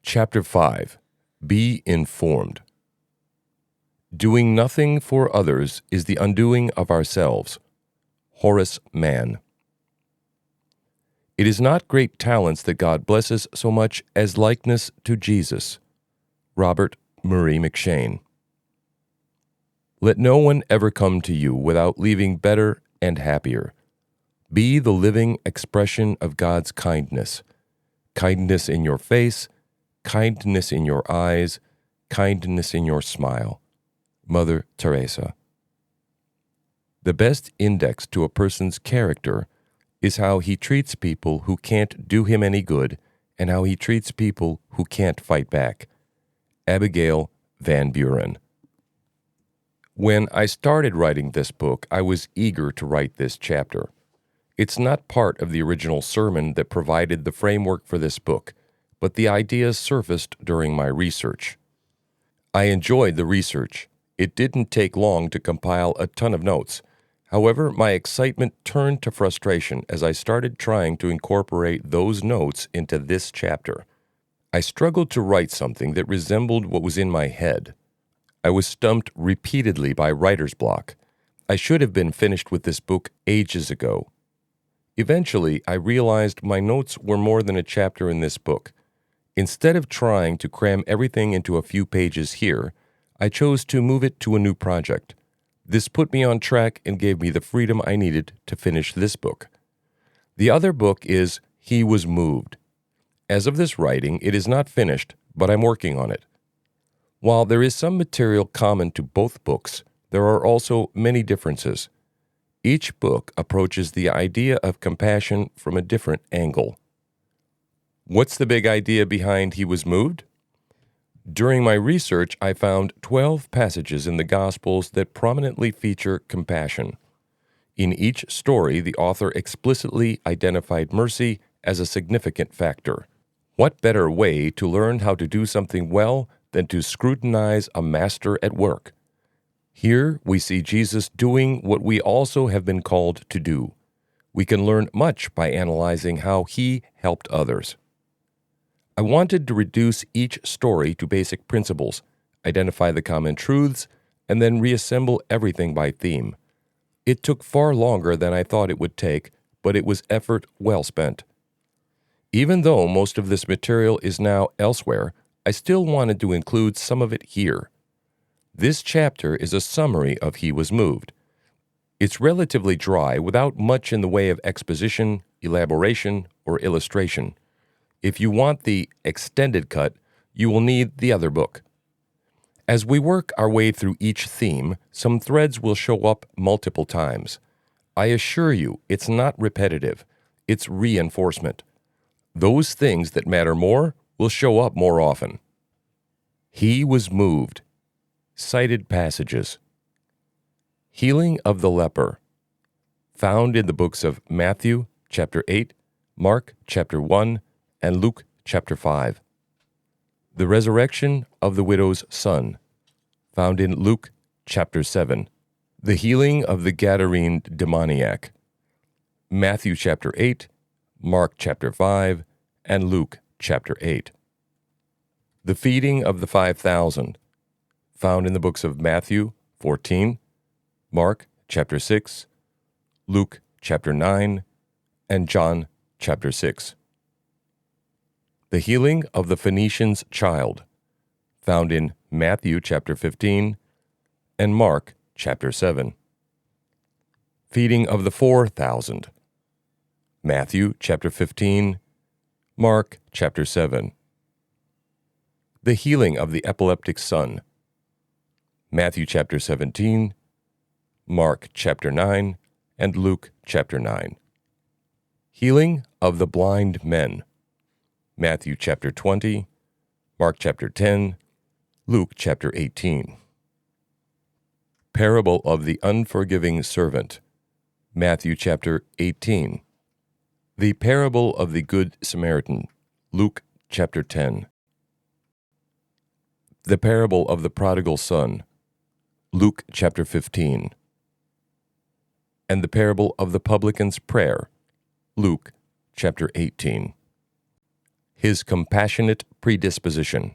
Chapter 5. Be informed. Doing nothing for others is the undoing of ourselves. Horace Mann. It is not great talents that God blesses so much as likeness to Jesus. Robert Murray McShane. Let no one ever come to you without leaving better and happier. Be the living expression of God's kindness. Kindness in your face, kindness in your eyes, kindness in your smile. Mother Teresa. The best index to a person's character is how he treats people who can't do him any good and how he treats people who can't fight back. Abigail Van Buren. When I started writing this book, I was eager to write this chapter. It's not part of the original sermon that provided the framework for this book, but the ideas surfaced during my research. I enjoyed the research. It didn't take long to compile a ton of notes. However, my excitement turned to frustration as I started trying to incorporate those notes into this chapter. I struggled to write something that resembled what was in my head. I was stumped repeatedly by writer's block. I should have been finished with this book ages ago. Eventually, I realized my notes were more than a chapter in this book. Instead of trying to cram everything into a few pages here, I chose to move it to a new project. This put me on track and gave me the freedom I needed to finish this book. The other book is He Was Moved. As of this writing, it is not finished, but I'm working on it. While there is some material common to both books, there are also many differences. Each book approaches the idea of compassion from a different angle. What's the big idea behind He Was Moved? During my research, I found 12 passages in the Gospels that prominently feature compassion. In each story, the author explicitly identified mercy as a significant factor. What better way to learn how to do something well than to scrutinize a master at work? Here we see Jesus doing what we also have been called to do. We can learn much by analyzing how he helped others. I wanted to reduce each story to basic principles, identify the common truths, and then reassemble everything by theme. It took far longer than I thought it would take, but it was effort well spent. Even though most of this material is now elsewhere, I still wanted to include some of it here. This chapter is a summary of He Was Moved. It's relatively dry without much in the way of exposition, elaboration, or illustration. If you want the extended cut, you will need the other book. As we work our way through each theme, some threads will show up multiple times. I assure you, it's not repetitive. It's reinforcement. Those things that matter more will show up more often. He was moved. Cited passages. Healing of the leper. Found in the books of Matthew, chapter 8, Mark, chapter 1, and Luke, chapter 5. The resurrection of the widow's son. Found in Luke, chapter 7. The healing of the Gadarene demoniac. Matthew, chapter 8, Mark, chapter 5, and Luke, chapter 8. The feeding of the 5,000. Found in the books of Matthew 14, Mark chapter 6, Luke chapter 9, and John chapter 6. The healing of the Phoenician's child. Found in Matthew chapter 15 and Mark chapter 7. Feeding of the 4,000. Matthew chapter 15, Mark chapter 7. The healing of the epileptic son. Matthew chapter 17, Mark chapter 9, and Luke chapter 9. Healing of the blind men. Matthew chapter 20, Mark chapter 10, Luke chapter 18. Parable of the unforgiving servant. Matthew chapter 18. The parable of the Good Samaritan. Luke chapter 10. The parable of the prodigal son. Luke chapter 15. And the parable of the publican's prayer. Luke chapter 18. His compassionate predisposition.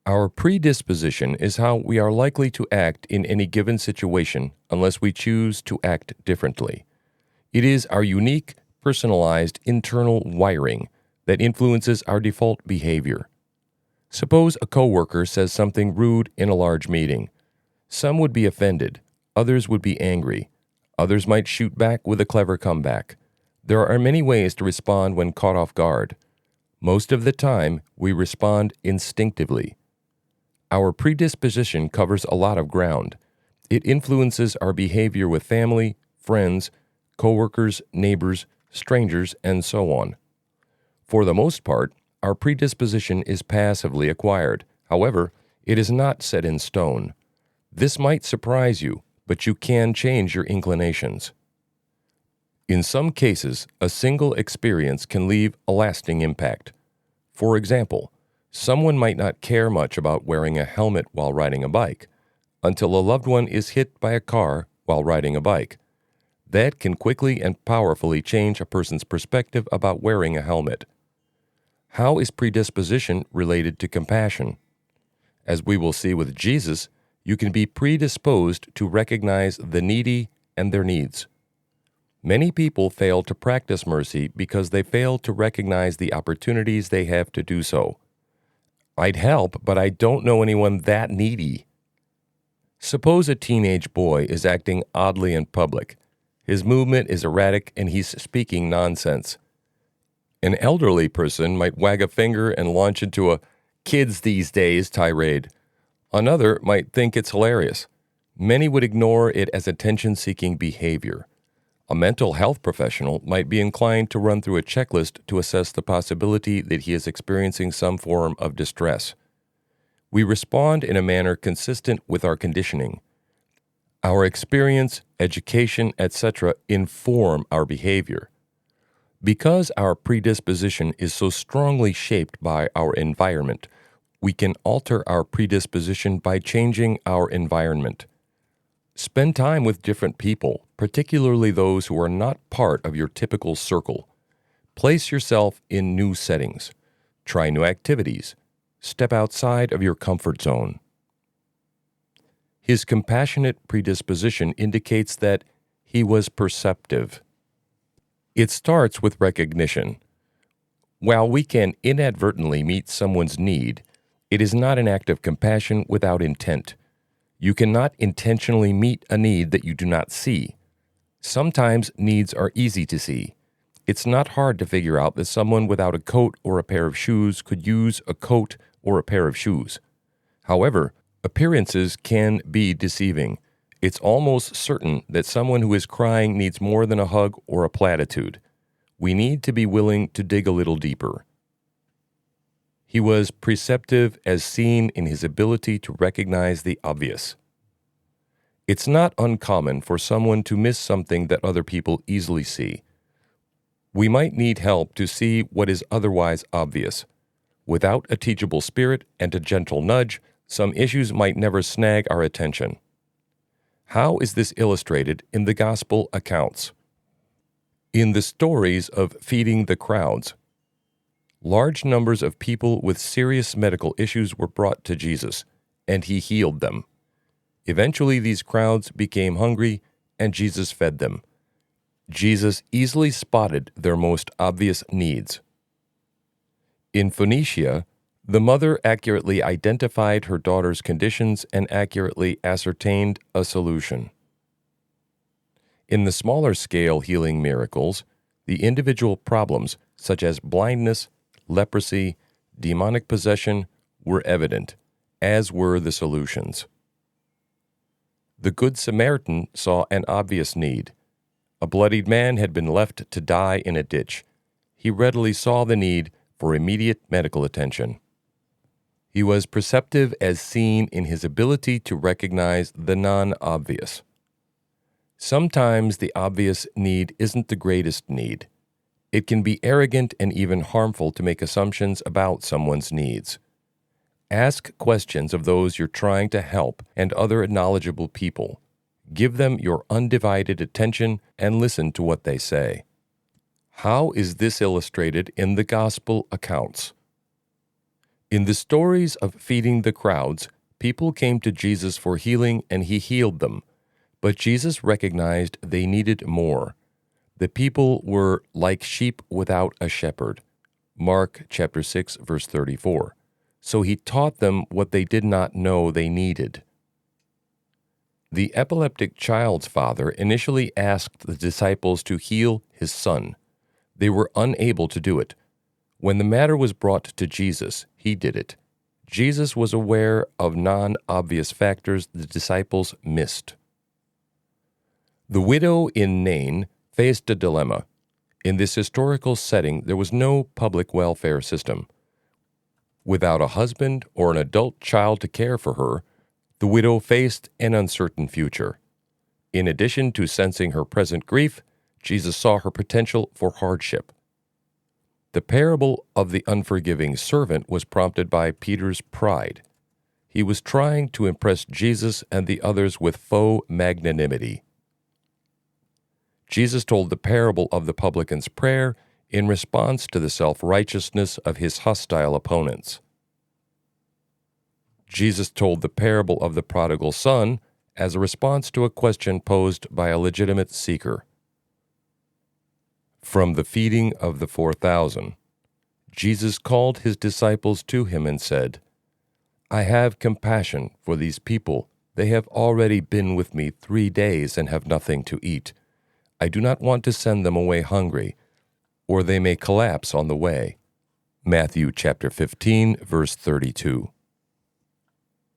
Our predisposition is how we are likely to act in any given situation unless we choose to act differently. It is our unique, personalized internal wiring that influences our default behavior. Suppose a coworker says something rude in a large meeting. Some would be offended, others would be angry, others might shoot back with a clever comeback. There are many ways to respond when caught off guard. Most of the time, we respond instinctively. Our predisposition covers a lot of ground. It influences our behavior with family, friends, coworkers, neighbors, strangers, and so on. For the most part, our predisposition is passively acquired. However, it is not set in stone. This might surprise you, but you can change your inclinations. In some cases, a single experience can leave a lasting impact. For example, someone might not care much about wearing a helmet while riding a bike until a loved one is hit by a car while riding a bike. That can quickly and powerfully change a person's perspective about wearing a helmet. How is predisposition related to compassion? As we will see with Jesus, you can be predisposed to recognize the needy and their needs. Many people fail to practice mercy because they fail to recognize the opportunities they have to do so. I'd help, but I don't know anyone that needy. Suppose a teenage boy is acting oddly in public. His movement is erratic and he's speaking nonsense. An elderly person might wag a finger and launch into a "kids these days" tirade. Another might think it's hilarious. Many would ignore it as attention-seeking behavior. A mental health professional might be inclined to run through a checklist to assess the possibility that he is experiencing some form of distress. We respond in a manner consistent with our conditioning. Our experience, education, etc. inform our behavior. Because our predisposition is so strongly shaped by our environment, we can alter our predisposition by changing our environment. Spend time with different people, particularly those who are not part of your typical circle. Place yourself in new settings. Try new activities. Step outside of your comfort zone. His compassionate predisposition indicates that he was perceptive. It starts with recognition. While we can inadvertently meet someone's need, it is not an act of compassion without intent. You cannot intentionally meet a need that you do not see. Sometimes needs are easy to see. It's not hard to figure out that someone without a coat or a pair of shoes could use a coat or a pair of shoes. However, appearances can be deceiving. It's almost certain that someone who is crying needs more than a hug or a platitude. We need to be willing to dig a little deeper. He was perceptive as seen in his ability to recognize the obvious. It's not uncommon for someone to miss something that other people easily see. We might need help to see what is otherwise obvious. Without a teachable spirit and a gentle nudge, some issues might never snag our attention. How is this illustrated in the gospel accounts? In the stories of feeding the crowds, large numbers of people with serious medical issues were brought to Jesus, and he healed them. Eventually, these crowds became hungry, and Jesus fed them. Jesus easily spotted their most obvious needs. In Phoenicia, the mother accurately identified her daughter's conditions and accurately ascertained a solution. In the smaller scale healing miracles, the individual problems, such as blindness, leprosy, demonic possession, were evident, as were the solutions. The Good Samaritan saw an obvious need. A bloodied man had been left to die in a ditch. He readily saw the need for immediate medical attention. He was perceptive as seen in his ability to recognize the non-obvious. Sometimes the obvious need isn't the greatest need. It can be arrogant and even harmful to make assumptions about someone's needs. Ask questions of those you're trying to help and other knowledgeable people. Give them your undivided attention and listen to what they say. How is this illustrated in the Gospel accounts? In the stories of feeding the crowds, people came to Jesus for healing and he healed them. But Jesus recognized they needed more. The people were like sheep without a shepherd. Mark chapter 6, verse 34. So he taught them what they did not know they needed. The epileptic child's father initially asked the disciples to heal his son. They were unable to do it. When the matter was brought to Jesus, he did it. Jesus was aware of non-obvious factors the disciples missed. The widow in Nain faced a dilemma. In this historical setting, there was no public welfare system. Without a husband or an adult child to care for her, the widow faced an uncertain future. In addition to sensing her present grief, Jesus saw her potential for hardship. The parable of the unforgiving servant was prompted by Peter's pride. He was trying to impress Jesus and the others with faux magnanimity. Jesus told the parable of the publican's prayer in response to the self-righteousness of his hostile opponents. Jesus told the parable of the prodigal son as a response to a question posed by a legitimate seeker. From the feeding of the 4,000, Jesus called his disciples to him and said, "I have compassion for these people. They have already been with me 3 days and have nothing to eat. I do not want to send them away hungry, or they may collapse on the way." Matthew chapter 15, verse 32.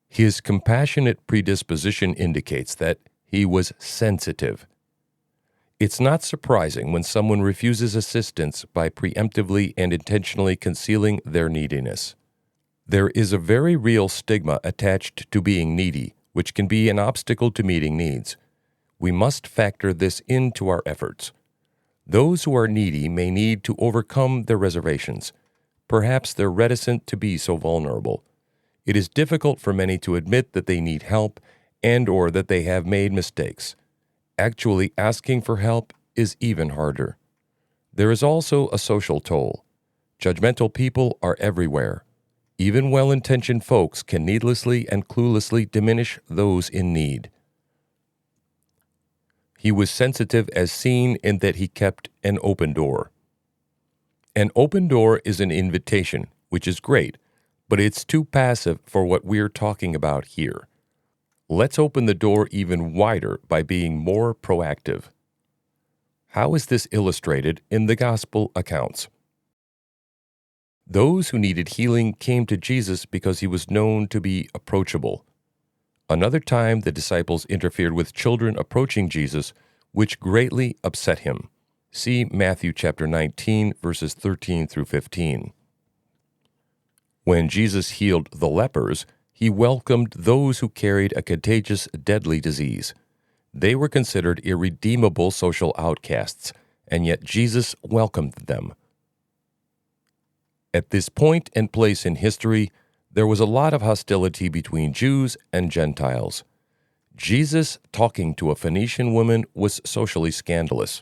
His compassionate predisposition indicates that he was sensitive. It's not surprising when someone refuses assistance by preemptively and intentionally concealing their neediness. There is a very real stigma attached to being needy, which can be an obstacle to meeting needs. We must factor this into our efforts. Those who are needy may need to overcome their reservations. Perhaps they're reticent to be so vulnerable. It is difficult for many to admit that they need help and/or that they have made mistakes. Actually asking for help is even harder. There is also a social toll. Judgmental people are everywhere. Even well-intentioned folks can needlessly and cluelessly diminish those in need. He was sensitive as seen in that he kept an open door. An open door is an invitation, which is great, but it's too passive for what we're talking about here. Let's open the door even wider by being more proactive. How is this illustrated in the Gospel accounts? Those who needed healing came to Jesus because he was known to be approachable. Another time, the disciples interfered with children approaching Jesus, which greatly upset him. See Matthew chapter 19, verses 13 through 15. When Jesus healed the lepers, he welcomed those who carried a contagious, deadly disease. They were considered irredeemable social outcasts, and yet Jesus welcomed them. At this point and place in history, there was a lot of hostility between Jews and Gentiles. Jesus talking to a Phoenician woman was socially scandalous.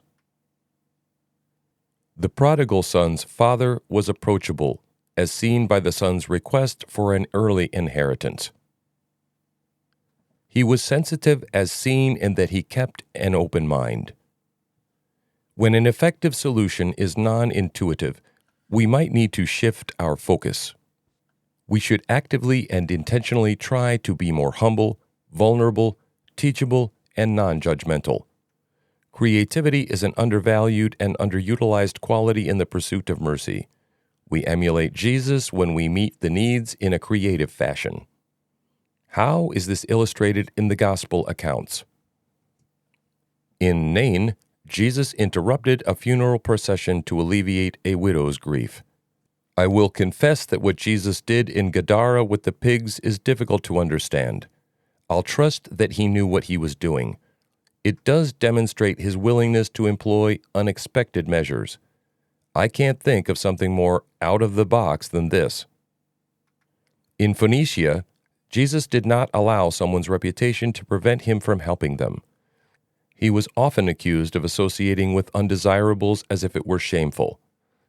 The prodigal son's father was approachable, as seen by the son's request for an early inheritance. He was sensitive as seen in that he kept an open mind. When an effective solution is non-intuitive, we might need to shift our focus. We should actively and intentionally try to be more humble, vulnerable, teachable, and non-judgmental. Creativity is an undervalued and underutilized quality in the pursuit of mercy. We emulate Jesus when we meet the needs in a creative fashion. How is this illustrated in the Gospel accounts? In Nain, Jesus interrupted a funeral procession to alleviate a widow's grief. I will confess that what Jesus did in Gadara with the pigs is difficult to understand. I'll trust that he knew what he was doing. It does demonstrate his willingness to employ unexpected measures. I can't think of something more out of the box than this. In Phoenicia, Jesus did not allow someone's reputation to prevent him from helping them. He was often accused of associating with undesirables as if it were shameful.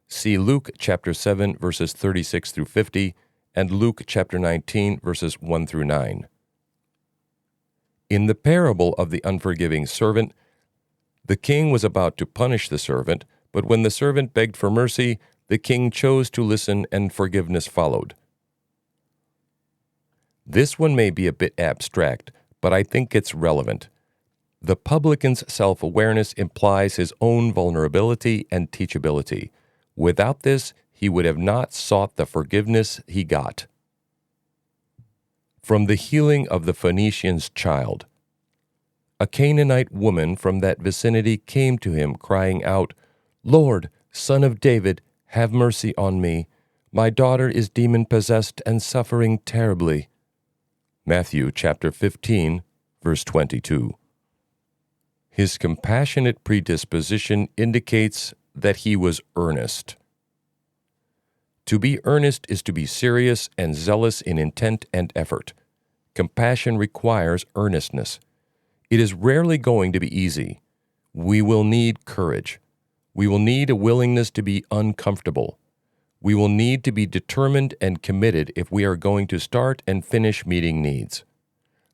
See Luke chapter 7, verses 36 through 50, and Luke chapter 19, verses 1 through 9. In the parable of the unforgiving servant, the king was about to punish the servant, but when the servant begged for mercy, the king chose to listen and forgiveness followed. This one may be a bit abstract, but I think it's relevant. The publican's self-awareness implies his own vulnerability and teachability. Without this, he would have not sought the forgiveness he got. From the healing of the Phoenician's child. A Canaanite woman from that vicinity came to him, crying out, "Lord, Son of David, have mercy on me. My daughter is demon-possessed and suffering terribly." Matthew chapter 15, verse 22. His compassionate predisposition indicates that he was earnest. To be earnest is to be serious and zealous in intent and effort. Compassion requires earnestness. It is rarely going to be easy. We will need courage. We will need a willingness to be uncomfortable. We will need to be determined and committed if we are going to start and finish meeting needs.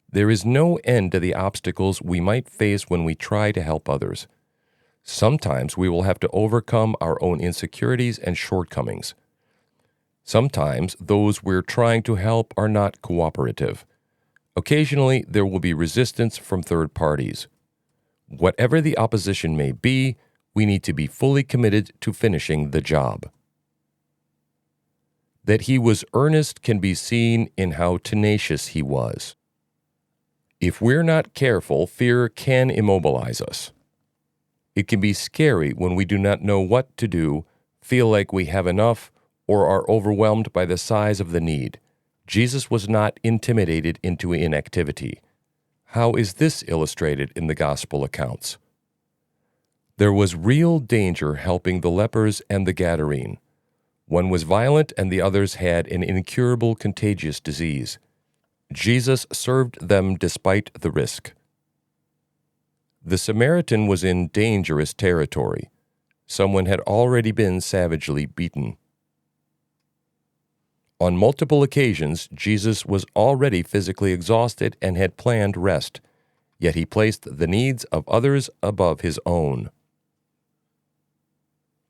There is no end to the obstacles we might face when we try to help others. Sometimes we will have to overcome our own insecurities and shortcomings. Sometimes those we're trying to help are not cooperative. Occasionally, there will be resistance from third parties. Whatever the opposition may be, we need to be fully committed to finishing the job. That he was earnest can be seen in how tenacious he was. If we're not careful, fear can immobilize us. It can be scary when we do not know what to do, feel like we have enough, or are overwhelmed by the size of the need. Jesus was not intimidated into inactivity. How is this illustrated in the gospel accounts? There was real danger helping the lepers and the Gadarene. One was violent and the others had an incurable contagious disease. Jesus served them despite the risk. The Samaritan was in dangerous territory. Someone had already been savagely beaten. On multiple occasions, Jesus was already physically exhausted and had planned rest, yet he placed the needs of others above his own.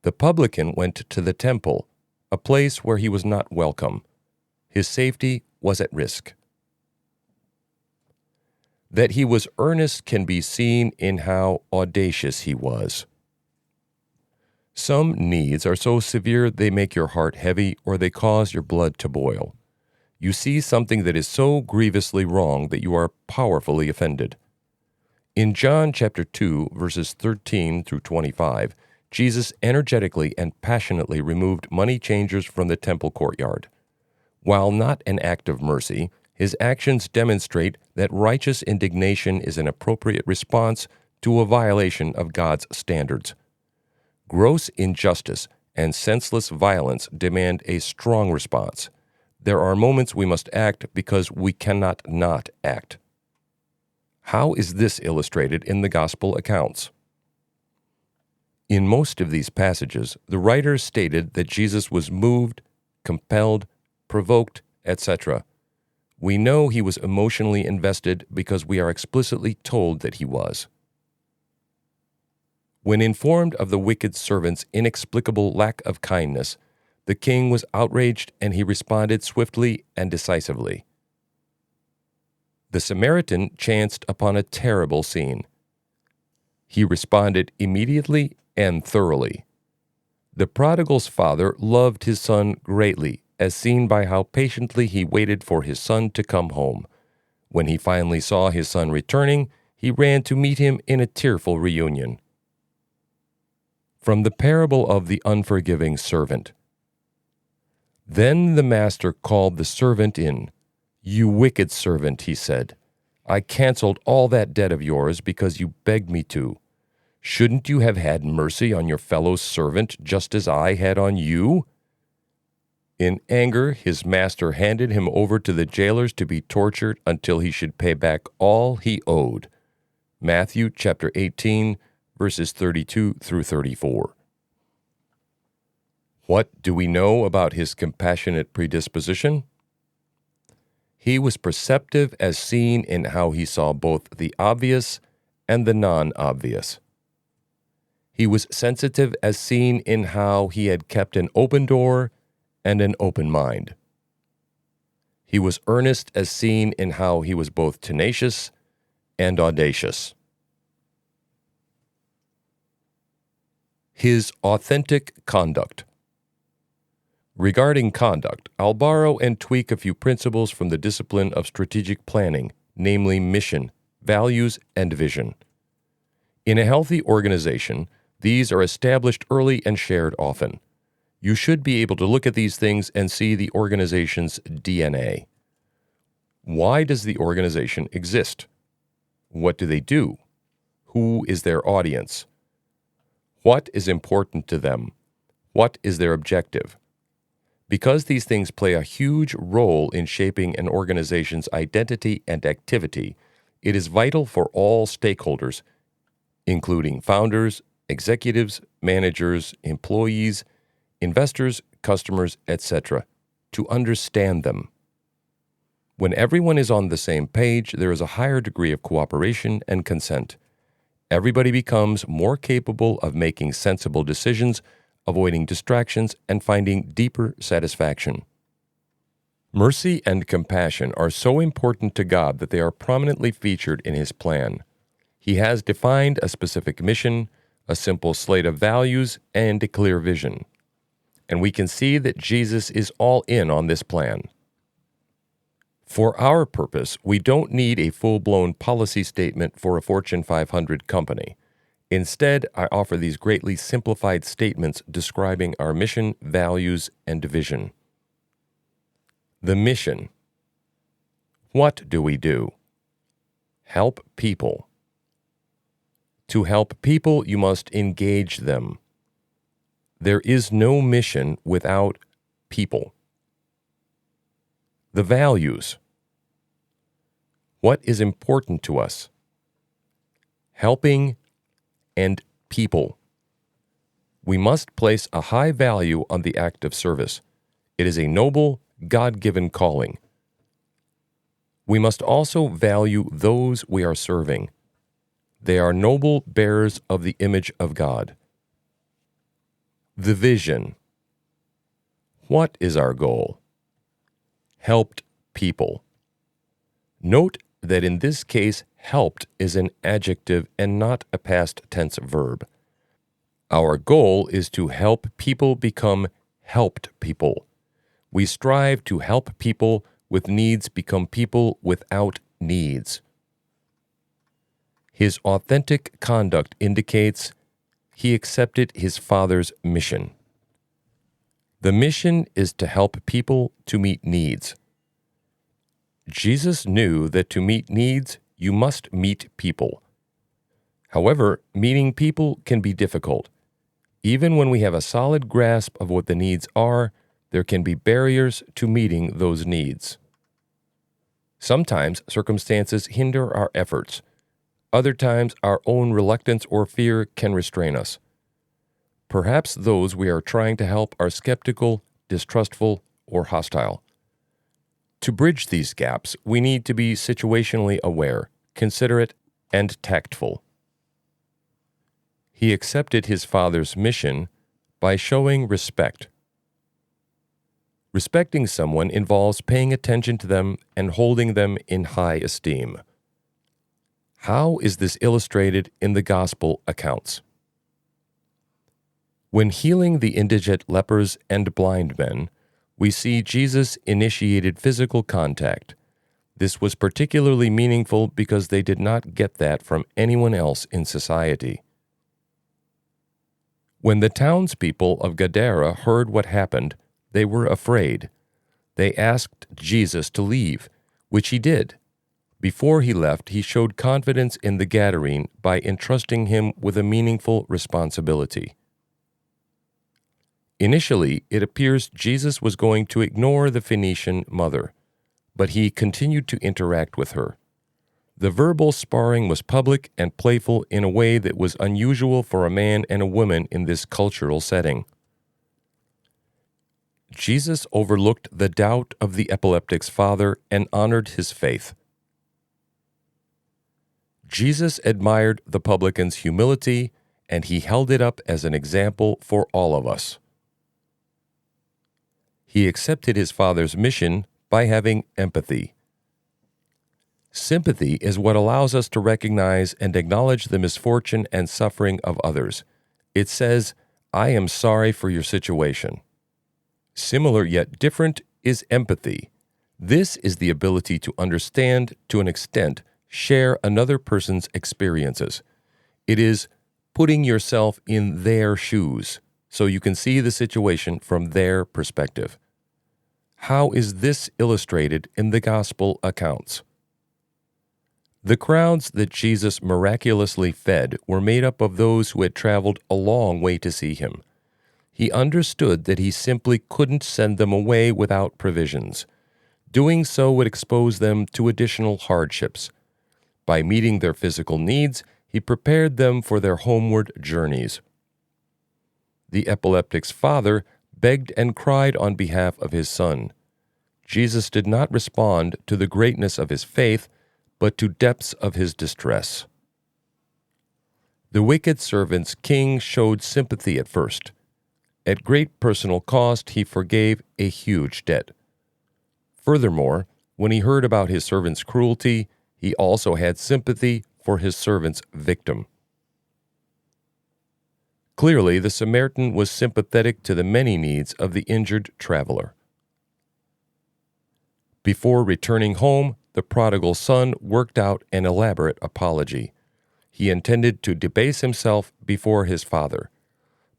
The publican went to the temple, a place where he was not welcome. His safety was at risk. That he was earnest can be seen in how audacious he was. Some needs are so severe they make your heart heavy or they cause your blood to boil. You see something that is so grievously wrong that you are powerfully offended. In John chapter 2, verses 13 through 25, Jesus energetically and passionately removed money changers from the temple courtyard. While not an act of mercy, his actions demonstrate that righteous indignation is an appropriate response to a violation of God's standards. Gross injustice and senseless violence demand a strong response. There are moments we must act because we cannot not act. How is this illustrated in the gospel accounts? In most of these passages, the writers stated that Jesus was moved, compelled, provoked, etc. We know he was emotionally invested because we are explicitly told that he was. When informed of the wicked servant's inexplicable lack of kindness, the king was outraged and he responded swiftly and decisively. The Samaritan chanced upon a terrible scene. He responded immediately and thoroughly. The prodigal's father loved his son greatly, as seen by how patiently he waited for his son to come home. When he finally saw his son returning, he ran to meet him in a tearful reunion. From the parable of the unforgiving servant. Then the master called the servant in. "You wicked servant," he said, "I canceled all that debt of yours because you begged me to. Shouldn't you have had mercy on your fellow servant just as I had on you?" In anger, his master handed him over to the jailers to be tortured until he should pay back all he owed. Matthew chapter 18, verses 32 through 34. What do we know about his compassionate predisposition? He was perceptive as seen in how he saw both the obvious and the non-obvious. He was sensitive as seen in how he had kept an open door and an open mind. He was earnest as seen in how he was both tenacious and audacious. His authentic conduct. Regarding conduct, I'll borrow and tweak a few principles from the discipline of strategic planning, namely mission, values, and vision. In a healthy organization, these are established early and shared often. You should be able to look at these things and see the organization's DNA. Why does the organization exist? What do they do? Who is their audience? What is important to them? What is their objective? Because these things play a huge role in shaping an organization's identity and activity, it is vital for all stakeholders, including founders, executives, managers, employees, investors, customers, etc., to understand them. When everyone is on the same page, there is a higher degree of cooperation and consent. Everybody becomes more capable of making sensible decisions, avoiding distractions, and finding deeper satisfaction. Mercy and compassion are so important to God that they are prominently featured in His plan. He has defined a specific mission, a simple slate of values, and a clear vision. And we can see that Jesus is all in on this plan. For our purpose, we don't need a full-blown policy statement for a Fortune 500 company. Instead, I offer these greatly simplified statements describing our mission, values, and vision. The mission. What do we do? Help people. To help people, you must engage them. There is no mission without people. The values. What is important to us? Helping and people. We must place a high value on the act of service. It is a noble, God-given calling. We must also value those we are serving. They are noble bearers of the image of God. The vision. What is our goal? Helped people. Note that in this case, helped is an adjective and not a past tense verb. Our goal is to help people become helped people. We strive to help people with needs become people without needs. His authentic conduct indicates he accepted his Father's mission. The mission is to help people to meet needs. Jesus knew that to meet needs, you must meet people. However, meeting people can be difficult. Even when we have a solid grasp of what the needs are, there can be barriers to meeting those needs. Sometimes circumstances hinder our efforts. Other times, our own reluctance or fear can restrain us. Perhaps those we are trying to help are skeptical, distrustful, or hostile. To bridge these gaps, we need to be situationally aware, considerate, and tactful. He accepted his Father's mission by showing respect. Respecting someone involves paying attention to them and holding them in high esteem. How is this illustrated in the Gospel accounts? When healing the indigent lepers and blind men, we see Jesus initiated physical contact. This was particularly meaningful because they did not get that from anyone else in society. When the townspeople of Gadara heard what happened, they were afraid. They asked Jesus to leave, which he did. Before he left, he showed confidence in the Gadarene by entrusting him with a meaningful responsibility. Initially, it appears Jesus was going to ignore the Phoenician mother, but he continued to interact with her. The verbal sparring was public and playful in a way that was unusual for a man and a woman in this cultural setting. Jesus overlooked the doubt of the epileptic's father and honored his faith. Jesus admired the publican's humility, and he held it up as an example for all of us. He accepted his father's mission by having empathy. Sympathy is what allows us to recognize and acknowledge the misfortune and suffering of others. It says, "I am sorry for your situation." Similar yet different is empathy. This is the ability to understand, to an extent, share another person's experiences. It is putting yourself in their shoes so you can see the situation from their perspective. How is this illustrated in the gospel accounts? The crowds that Jesus miraculously fed were made up of those who had traveled a long way to see him. He understood that he simply couldn't send them away without provisions. Doing so would expose them to additional hardships. By meeting their physical needs, he prepared them for their homeward journeys. The epileptic's father begged and cried on behalf of his son. Jesus did not respond to the greatness of his faith, but to depths of his distress. The wicked servant's king showed sympathy at first. At great personal cost, he forgave a huge debt. Furthermore, when he heard about his servant's cruelty, he also had sympathy for his servant's victim. Clearly, the Samaritan was sympathetic to the many needs of the injured traveler. Before returning home, the prodigal son worked out an elaborate apology. He intended to debase himself before his father.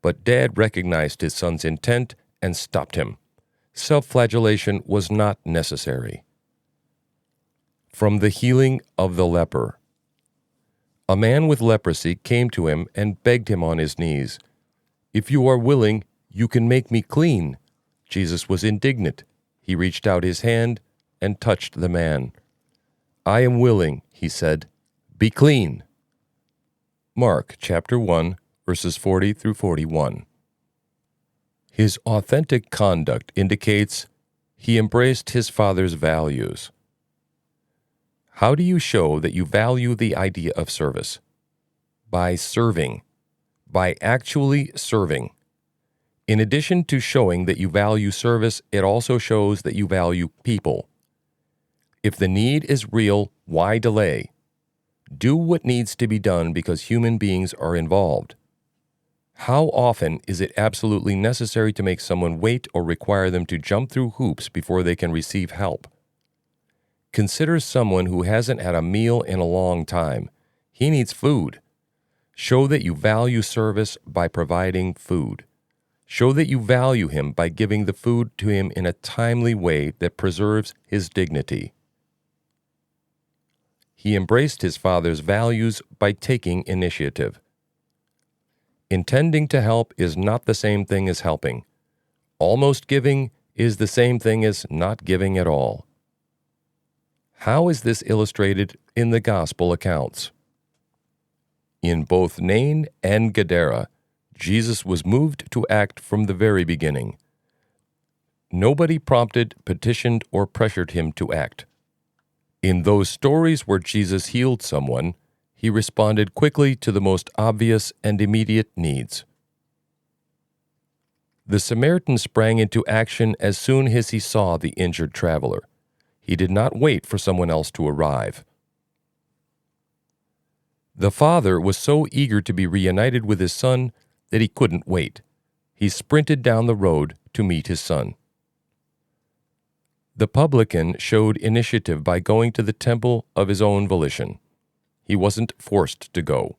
But Dad recognized his son's intent and stopped him. Self-flagellation was not necessary. From the healing of the leper. A man with leprosy came to him and begged him on his knees. "If you are willing, you can make me clean." Jesus was indignant. He reached out his hand and touched the man. "I am willing," he said. "Be clean." Mark chapter 1, verses 40 through 41. His authentic conduct indicates he embraced his father's values. How do you show that you value the idea of service? By serving. By actually serving. In addition to showing that you value service, it also shows that you value people. If the need is real, why delay? Do what needs to be done because human beings are involved. How often is it absolutely necessary to make someone wait or require them to jump through hoops before they can receive help? Consider someone who hasn't had a meal in a long time. He needs food. Show that you value service by providing food. Show that you value him by giving the food to him in a timely way that preserves his dignity. He embraced his father's values by taking initiative. Intending to help is not the same thing as helping. Almost giving is the same thing as not giving at all. How is this illustrated in the gospel accounts? In both Nain and Gadara, Jesus was moved to act from the very beginning. Nobody prompted, petitioned, or pressured him to act. In those stories where Jesus healed someone, he responded quickly to the most obvious and immediate needs. The Samaritan sprang into action as soon as he saw the injured traveler. He did not wait for someone else to arrive. The father was so eager to be reunited with his son that he couldn't wait. He sprinted down the road to meet his son. The publican showed initiative by going to the temple of his own volition. He wasn't forced to go.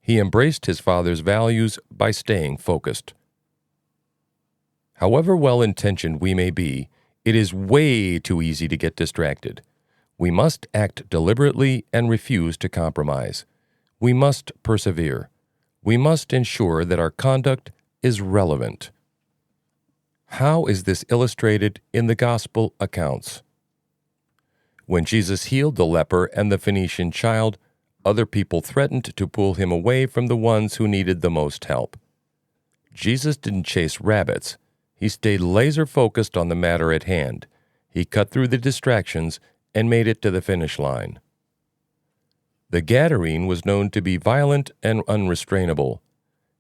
He embraced his father's values by staying focused. However well-intentioned we may be, it is way too easy to get distracted. We must act deliberately and refuse to compromise. We must persevere. We must ensure that our conduct is relevant. How is this illustrated in the gospel accounts? When Jesus healed the leper and the Phoenician child, other people threatened to pull him away from the ones who needed the most help. Jesus didn't chase rabbits. He stayed laser-focused on the matter at hand. He cut through the distractions and made it to the finish line. The Gadarene was known to be violent and unrestrainable.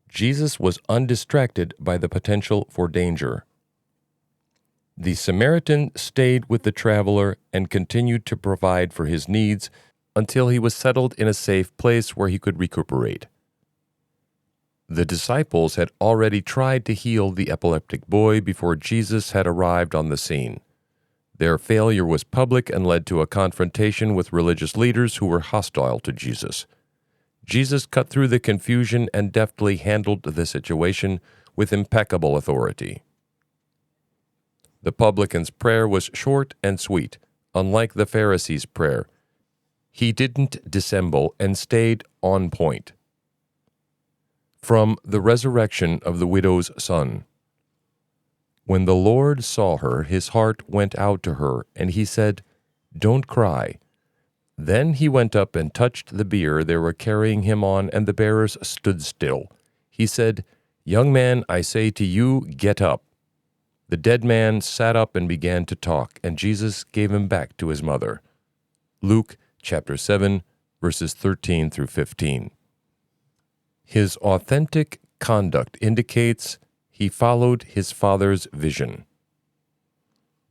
Jesus was undistracted by the potential for danger. The Samaritan stayed with the traveler and continued to provide for his needs until he was settled in a safe place where he could recuperate. The disciples had already tried to heal the epileptic boy before Jesus had arrived on the scene. Their failure was public and led to a confrontation with religious leaders who were hostile to Jesus. Jesus cut through the confusion and deftly handled the situation with impeccable authority. The publican's prayer was short and sweet, unlike the Pharisee's prayer. He didn't dissemble and stayed on point. From the resurrection of the widow's son. When the Lord saw her, his heart went out to her, and he said, "Don't cry." Then he went up and touched the bier they were carrying him on, and the bearers stood still. He said, "Young man, I say to you, get up." The dead man sat up and began to talk, and Jesus gave him back to his mother. Luke chapter 7, verses 13 through 15. His authentic conduct indicates he followed his Father's vision.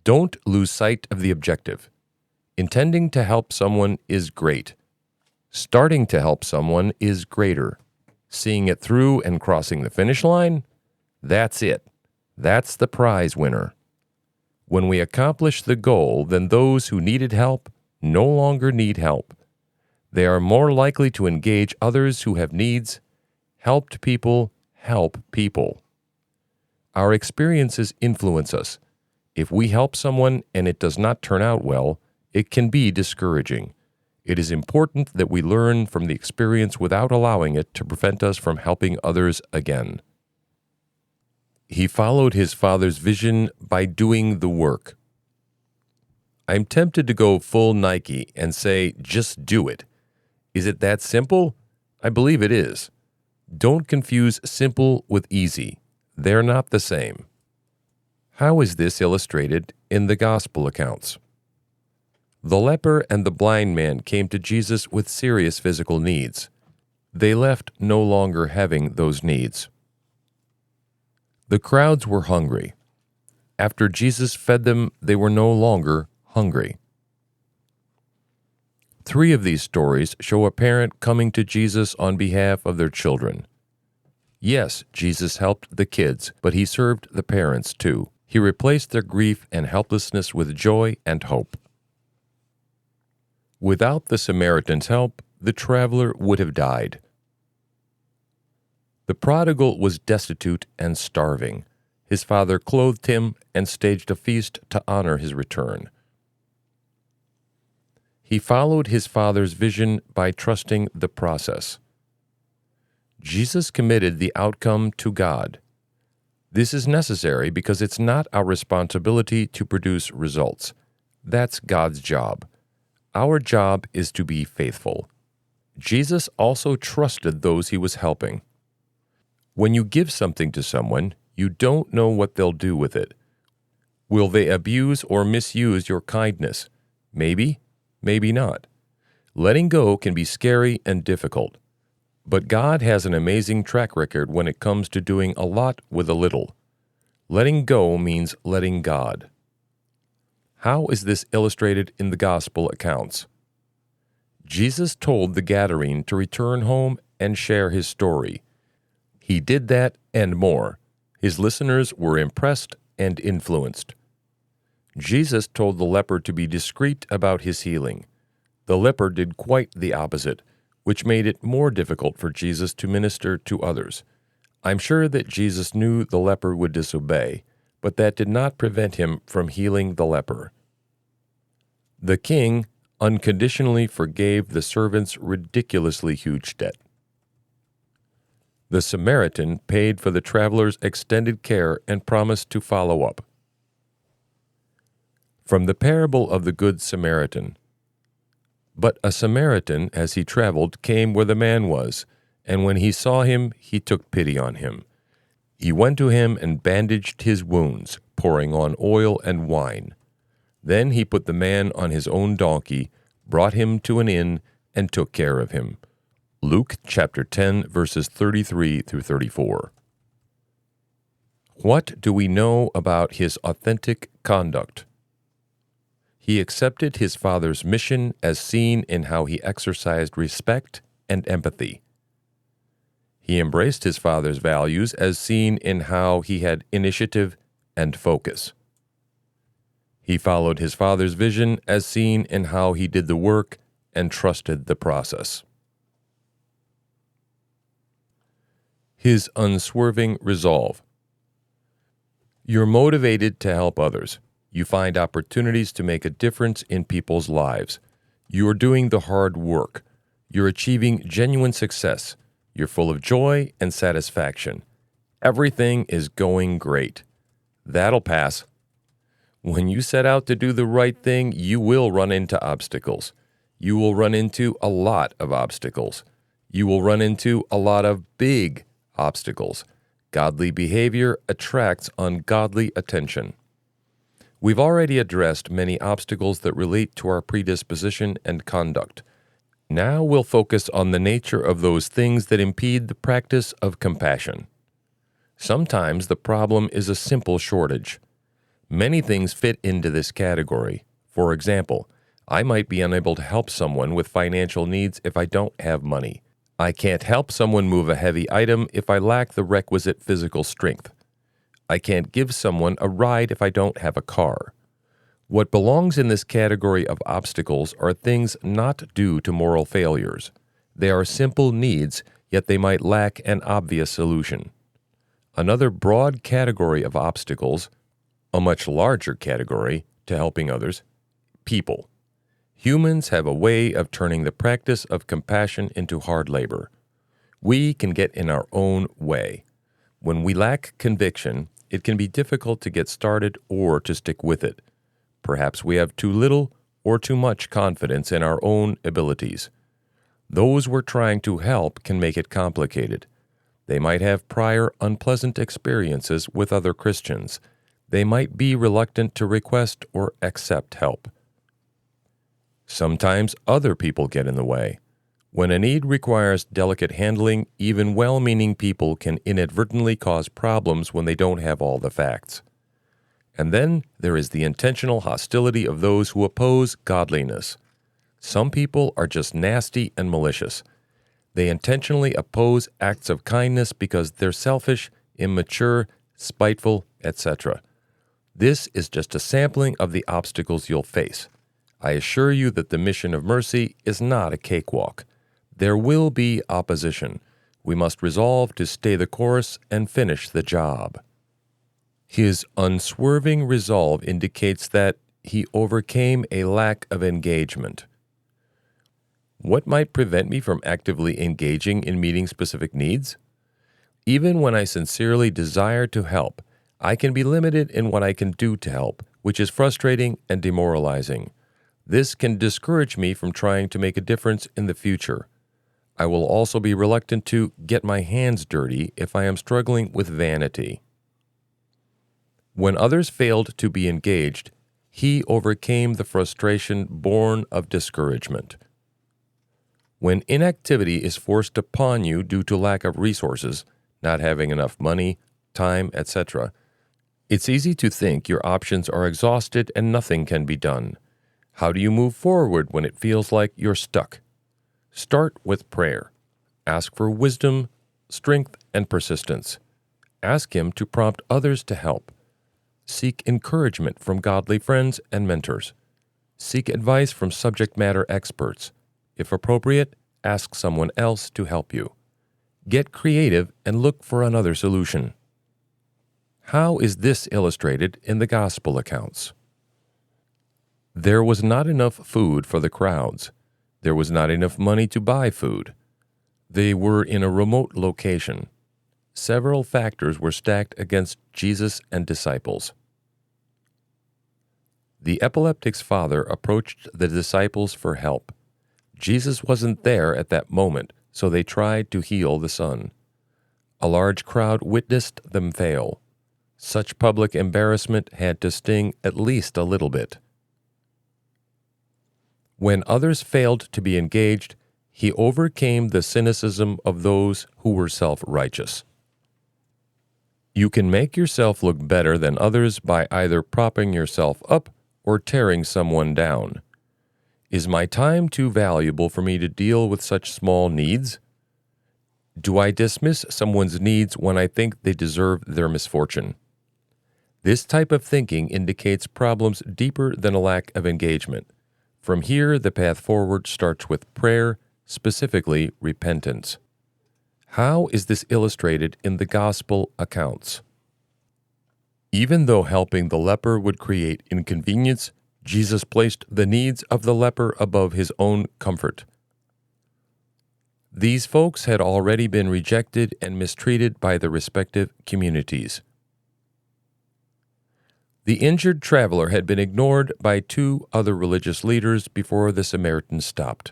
Don't lose sight of the objective. Intending to help someone is great. Starting to help someone is greater. Seeing it through and crossing the finish line? That's it. That's the prize winner. When we accomplish the goal, then those who needed help no longer need help. They are more likely to engage others who have needs. Helped people help people. Our experiences influence us. If we help someone and it does not turn out well, it can be discouraging. It is important that we learn from the experience without allowing it to prevent us from helping others again. He followed his Father's vision by doing the work. I'm tempted to go full Nike and say, just do it. Is it that simple? I believe it is. Don't confuse simple with easy. They're not the same. How is this illustrated in the gospel accounts? The leper and the blind man came to Jesus with serious physical needs. They left no longer having those needs. The crowds were hungry. After Jesus fed them, they were no longer hungry. 3 of these stories show a parent coming to Jesus on behalf of their children. Yes, Jesus helped the kids, but he served the parents too. He replaced their grief and helplessness with joy and hope. Without the Samaritan's help, the traveler would have died. The prodigal was destitute and starving. His father clothed him and staged a feast to honor his return. He followed his Father's vision by trusting the process. Jesus committed the outcome to God. This is necessary because it's not our responsibility to produce results. That's God's job. Our job is to be faithful. Jesus also trusted those he was helping. When you give something to someone, you don't know what they'll do with it. Will they abuse or misuse your kindness? Maybe, maybe not. Letting go can be scary and difficult. But God has an amazing track record when it comes to doing a lot with a little. Letting go means letting God. How is this illustrated in the gospel accounts? Jesus told the Gadarene to return home and share his story. He did that and more. His listeners were impressed and influenced. Jesus told the leper to be discreet about his healing. The leper did quite the opposite, which made it more difficult for Jesus to minister to others. I'm sure that Jesus knew the leper would disobey, but that did not prevent him from healing the leper. The king unconditionally forgave the servant's ridiculously huge debt. The Samaritan paid for the traveler's extended care and promised to follow up. From the parable of the Good Samaritan, But a Samaritan, as he traveled, came where the man was, and when he saw him, he took pity on him. He went to him and bandaged his wounds, pouring on oil and wine. Then he put the man on his own donkey, brought him to an inn, and took care of him. Luke chapter 10, verses 33 through 34. What do we know about his authentic conduct? He accepted his father's mission as seen in how he exercised respect and empathy. He embraced his father's values as seen in how he had initiative and focus. He followed his father's vision as seen in how he did the work and trusted the process. His unswerving resolve. You're motivated to help others. You find opportunities to make a difference in people's lives. You are doing the hard work. You're achieving genuine success. You're full of joy and satisfaction. Everything is going great. That'll pass. When you set out to do the right thing, you will run into obstacles. You will run into a lot of obstacles. You will run into a lot of big obstacles. Godly behavior attracts ungodly attention. We've already addressed many obstacles that relate to our predisposition and conduct. Now we'll focus on the nature of those things that impede the practice of compassion. Sometimes the problem is a simple shortage. Many things fit into this category. For example, I might be unable to help someone with financial needs if I don't have money. I can't help someone move a heavy item if I lack the requisite physical strength. I can't give someone a ride if I don't have a car. What belongs in this category of obstacles are things not due to moral failures. They are simple needs, yet they might lack an obvious solution. Another broad category of obstacles, a much larger category to helping others, people. Humans have a way of turning the practice of compassion into hard labor. We can get in our own way. When we lack conviction, it can be difficult to get started or to stick with it. Perhaps we have too little or too much confidence in our own abilities. Those we're trying to help can make it complicated. They might have prior unpleasant experiences with other Christians. They might be reluctant to request or accept help. Sometimes other people get in the way. When a need requires delicate handling, even well-meaning people can inadvertently cause problems when they don't have all the facts. And then there is the intentional hostility of those who oppose godliness. Some people are just nasty and malicious. They intentionally oppose acts of kindness because they're selfish, immature, spiteful, etc. This is just a sampling of the obstacles you'll face. I assure you that the mission of mercy is not a cakewalk. There will be opposition. We must resolve to stay the course and finish the job. His unswerving resolve indicates that he overcame a lack of engagement. What might prevent me from actively engaging in meeting specific needs? Even when I sincerely desire to help, I can be limited in what I can do to help, which is frustrating and demoralizing. This can discourage me from trying to make a difference in the future. I will also be reluctant to get my hands dirty if I am struggling with vanity. When others failed to be engaged, he overcame the frustration born of discouragement. When inactivity is forced upon you due to lack of resources, not having enough money, time, etc., it's easy to think your options are exhausted and nothing can be done. How do you move forward when it feels like you're stuck? Start with prayer. Ask for wisdom, strength, and persistence. Ask Him to prompt others to help. Seek encouragement from godly friends and mentors. Seek advice from subject matter experts. If appropriate, ask someone else to help you. Get creative and look for another solution. How is this illustrated in the Gospel accounts? There was not enough food for the crowds. There was not enough money to buy food. They were in a remote location. Several factors were stacked against Jesus and disciples. The epileptic's father approached the disciples for help. Jesus wasn't there at that moment, so they tried to heal the son. A large crowd witnessed them fail. Such public embarrassment had to sting at least a little bit. When others failed to be engaged, he overcame the cynicism of those who were self-righteous. You can make yourself look better than others by either propping yourself up or tearing someone down. Is my time too valuable for me to deal with such small needs? Do I dismiss someone's needs when I think they deserve their misfortune? This type of thinking indicates problems deeper than a lack of engagement. From here, the path forward starts with prayer, specifically repentance. How is this illustrated in the gospel accounts? Even though helping the leper would create inconvenience, Jesus placed the needs of the leper above his own comfort. These folks had already been rejected and mistreated by their respective communities. The injured traveler had been ignored by 2 other religious leaders before the Samaritan stopped.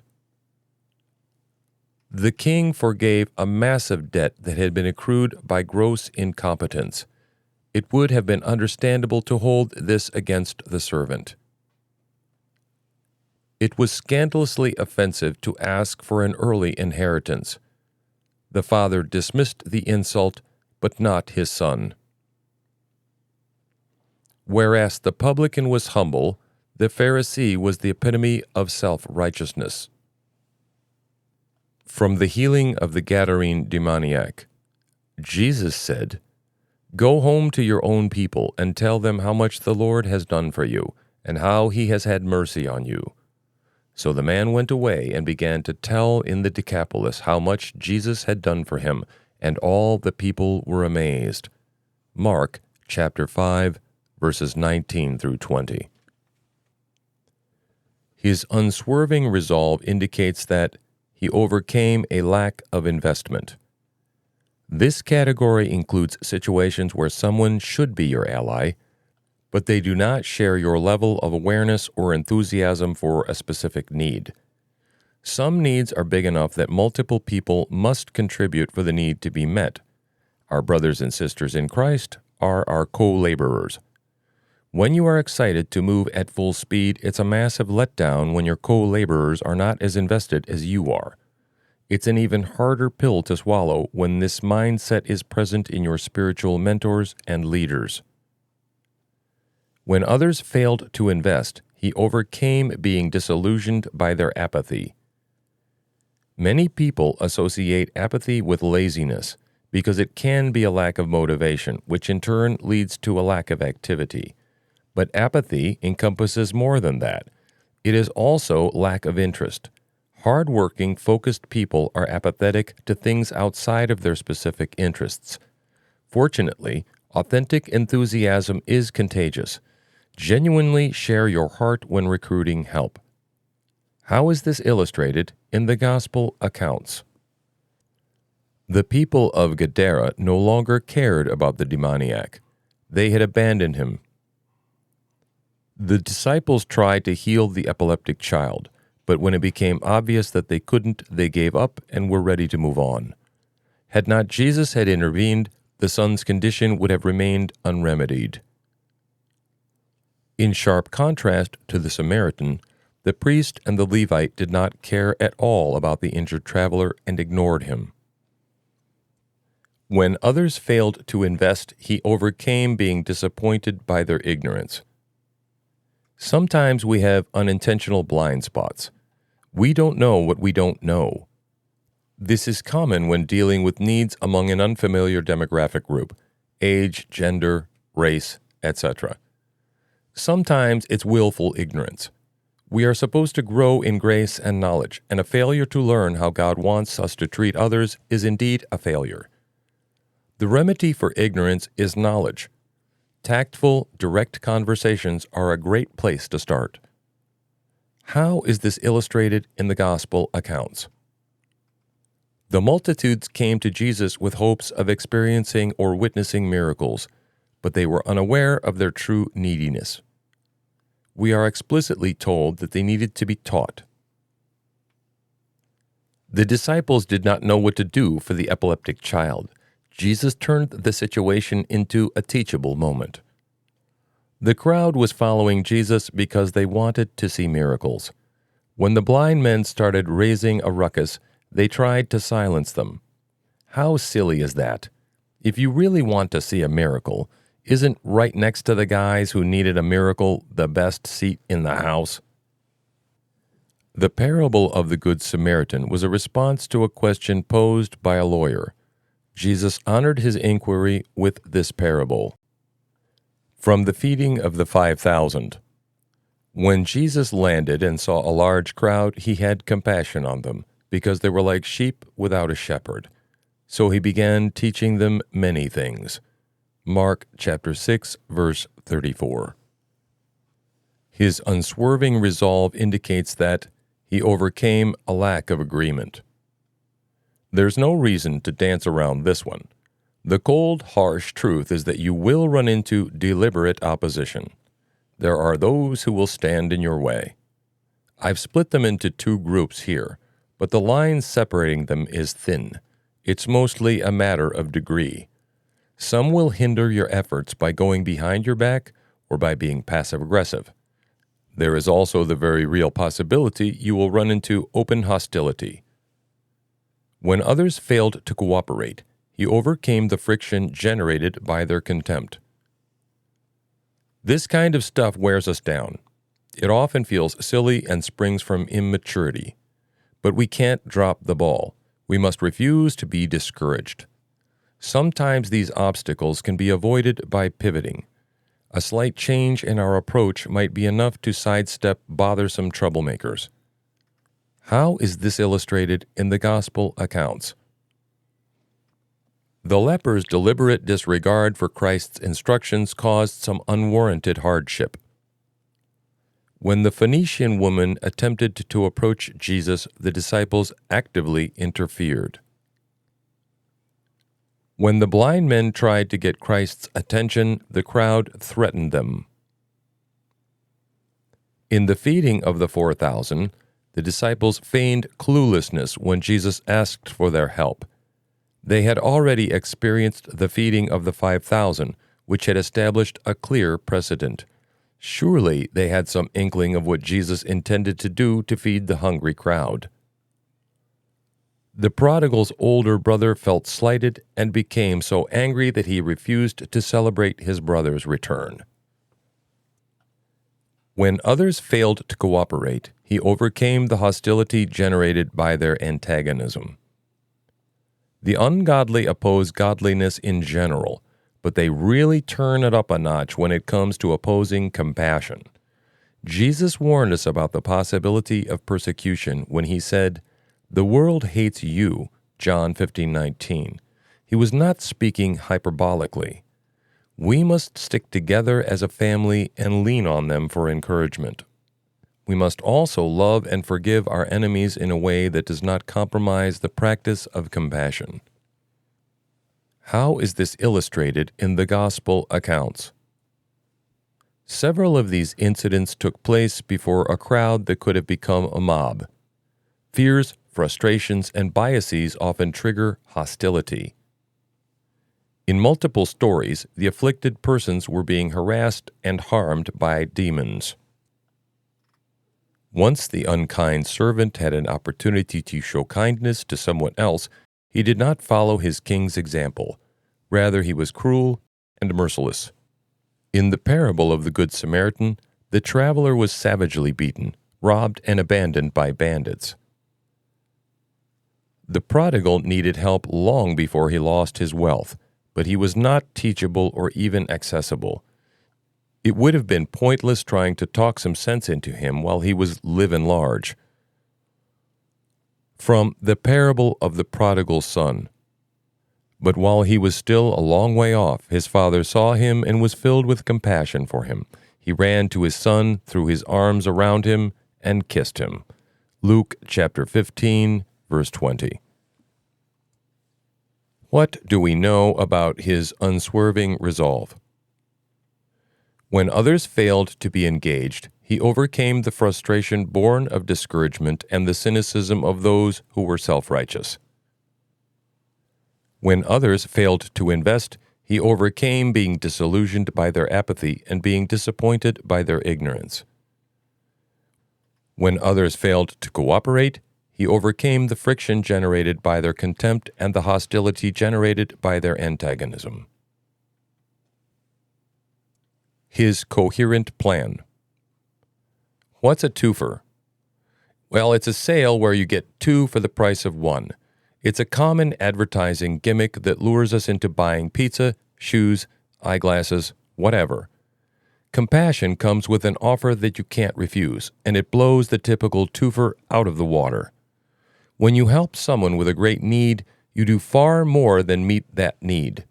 The king forgave a massive debt that had been accrued by gross incompetence. It would have been understandable to hold this against the servant. It was scandalously offensive to ask for an early inheritance. The father dismissed the insult, but not his son. Whereas the publican was humble, the Pharisee was the epitome of self-righteousness. From the healing of the Gadarene demoniac, Jesus said, "Go home to your own people and tell them how much the Lord has done for you and how he has had mercy on you." So the man went away and began to tell in the Decapolis how much Jesus had done for him, and all the people were amazed. Mark chapter 5, verses 19 through 20. His unswerving resolve indicates that he overcame a lack of investment. This category includes situations where someone should be your ally, but they do not share your level of awareness or enthusiasm for a specific need. Some needs are big enough that multiple people must contribute for the need to be met. Our brothers and sisters in Christ are our co-laborers. When you are excited to move at full speed, it's a massive letdown when your co-laborers are not as invested as you are. It's an even harder pill to swallow when this mindset is present in your spiritual mentors and leaders. When others failed to invest, he overcame being disillusioned by their apathy. Many people associate apathy with laziness because it can be a lack of motivation, which in turn leads to a lack of activity. But apathy encompasses more than that. It is also lack of interest. Hard-working, focused people are apathetic to things outside of their specific interests. Fortunately, authentic enthusiasm is contagious. Genuinely share your heart when recruiting help. How is this illustrated in the gospel accounts? The people of Gadara no longer cared about the demoniac. They had abandoned him. The disciples tried to heal the epileptic child, but when it became obvious that they couldn't, they gave up and were ready to move on. Had not Jesus had intervened, the son's condition would have remained unremedied. In sharp contrast to the Samaritan, the priest and the Levite did not care at all about the injured traveler and ignored him. When others failed to invest, he overcame being disappointed by their ignorance. Sometimes we have unintentional blind spots. We don't know what we don't know. This is common when dealing with needs among an unfamiliar demographic group, age, gender, race, etc. Sometimes it's willful ignorance. We are supposed to grow in grace and knowledge, and a failure to learn how God wants us to treat others is indeed a failure. The remedy for ignorance is knowledge. Tactful, direct conversations are a great place to start. How is this illustrated in the gospel accounts? The multitudes came to Jesus with hopes of experiencing or witnessing miracles, but they were unaware of their true neediness. We are explicitly told that they needed to be taught. The disciples did not know what to do for the epileptic child. Jesus turned the situation into a teachable moment. The crowd was following Jesus because they wanted to see miracles. When the blind men started raising a ruckus, they tried to silence them. How silly is that? If you really want to see a miracle, isn't right next to the guys who needed a miracle the best seat in the house? The parable of the Good Samaritan was a response to a question posed by a lawyer. Jesus honored his inquiry with this parable. From the feeding of the 5,000. When Jesus landed and saw a large crowd, he had compassion on them, because they were like sheep without a shepherd. So he began teaching them many things. Mark chapter 6, verse 34. His unswerving resolve indicates that he overcame a lack of agreement. There's no reason to dance around this one. The cold, harsh truth is that you will run into deliberate opposition. There are those who will stand in your way. I've split them into two groups here, but the line separating them is thin. It's mostly a matter of degree. Some will hinder your efforts by going behind your back or by being passive-aggressive. There is also the very real possibility you will run into open hostility. When others failed to cooperate, he overcame the friction generated by their contempt. This kind of stuff wears us down. It often feels silly and springs from immaturity. But we can't drop the ball. We must refuse to be discouraged. Sometimes these obstacles can be avoided by pivoting. A slight change in our approach might be enough to sidestep bothersome troublemakers. How is this illustrated in the gospel accounts? The leper's deliberate disregard for Christ's instructions caused some unwarranted hardship. When the Phoenician woman attempted to approach Jesus, the disciples actively interfered. When the blind men tried to get Christ's attention, the crowd threatened them. In the feeding of the 4,000, the disciples feigned cluelessness when Jesus asked for their help. They had already experienced the feeding of the 5,000, which had established a clear precedent. Surely they had some inkling of what Jesus intended to do to feed the hungry crowd. The prodigal's older brother felt slighted and became so angry that he refused to celebrate his brother's return. When others failed to cooperate, he overcame the hostility generated by their antagonism. The ungodly oppose godliness in general, but they really turn it up a notch when it comes to opposing compassion. Jesus warned us about the possibility of persecution when he said, "The world hates you," John 15:19. He was not speaking hyperbolically. We must stick together as a family and lean on them for encouragement. We must also love and forgive our enemies in a way that does not compromise the practice of compassion. How is this illustrated in the gospel accounts? Several of these incidents took place before a crowd that could have become a mob. Fears, frustrations, and biases often trigger hostility. In multiple stories, the afflicted persons were being harassed and harmed by demons. Once the unkind servant had an opportunity to show kindness to someone else, he did not follow his king's example. Rather, he was cruel and merciless. In the parable of the Good Samaritan, the traveler was savagely beaten, robbed, and abandoned by bandits. The prodigal needed help long before he lost his wealth, but he was not teachable or even accessible. It would have been pointless trying to talk some sense into him while he was living large. From the parable of the prodigal son. But while he was still a long way off, his father saw him and was filled with compassion for him. He ran to his son, threw his arms around him, and kissed him. Luke chapter 15, verse 20. What do we know about his unswerving resolve? When others failed to be engaged, he overcame the frustration born of discouragement and the cynicism of those who were self-righteous. When others failed to invest, he overcame being disillusioned by their apathy and being disappointed by their ignorance. When others failed to cooperate, he overcame the friction generated by their contempt and the hostility generated by their antagonism. His coherent plan. What's a twofer? Well, it's a sale where you get two for the price of one. It's a common advertising gimmick that lures us into buying pizza, shoes, eyeglasses, whatever. Compassion comes with an offer that you can't refuse, and it blows the typical twofer out of the water. When you help someone with a great need, you do far more than meet that need.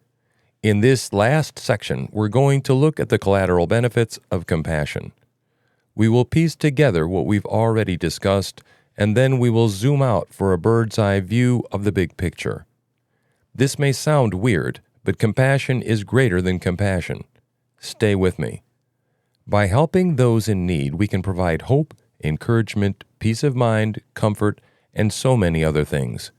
In this last section, we're going to look at the collateral benefits of compassion. We will piece together what we've already discussed, and then we will zoom out for a bird's-eye view of the big picture. This may sound weird, but compassion is greater than compassion. Stay with me. By helping those in need, we can provide hope, encouragement, peace of mind, comfort, and so many other things.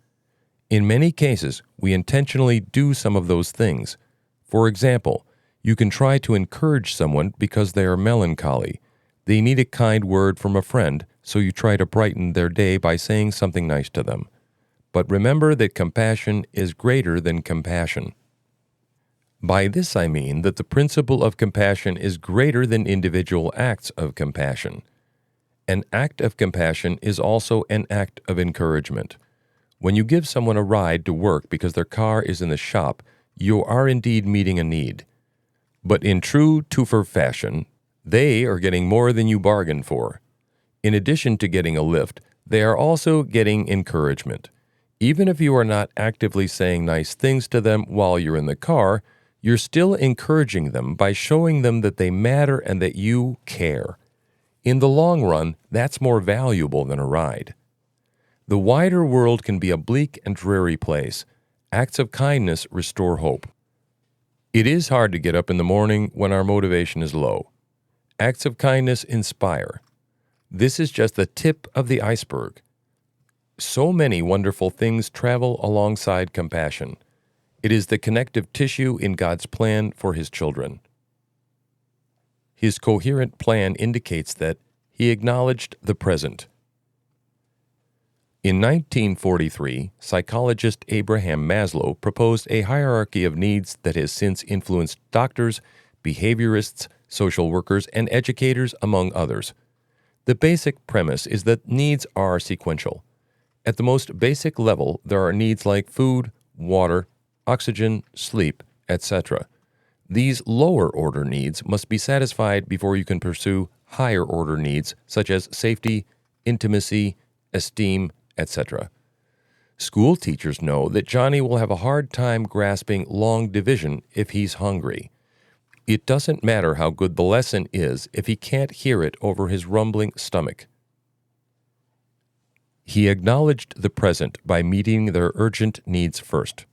In many cases, we intentionally do some of those things. For example, you can try to encourage someone because they are melancholy. They need a kind word from a friend, so you try to brighten their day by saying something nice to them. But remember that compassion is greater than compassion. By this I mean that the principle of compassion is greater than individual acts of compassion. An act of compassion is also an act of encouragement. When you give someone a ride to work because their car is in the shop, you are indeed meeting a need. But in true twofer fashion, they are getting more than you bargained for. In addition to getting a lift, they are also getting encouragement. Even if you are not actively saying nice things to them while you're in the car, you're still encouraging them by showing them that they matter and that you care. In the long run, that's more valuable than a ride. The wider world can be a bleak and dreary place. Acts of kindness restore hope. It is hard to get up in the morning when our motivation is low. Acts of kindness inspire. This is just the tip of the iceberg. So many wonderful things travel alongside compassion. It is the connective tissue in God's plan for His children. His coherent plan indicates that He acknowledged the present. In 1943, psychologist Abraham Maslow proposed a hierarchy of needs that has since influenced doctors, behaviorists, social workers, and educators, among others. The basic premise is that needs are sequential. At the most basic level, there are needs like food, water, oxygen, sleep, etc. These lower-order needs must be satisfied before you can pursue higher-order needs such as safety, intimacy, esteem, etc. School teachers know that Johnny will have a hard time grasping long division if he's hungry. It doesn't matter how good the lesson is if he can't hear it over his rumbling stomach. He acknowledged the present by meeting their urgent needs first.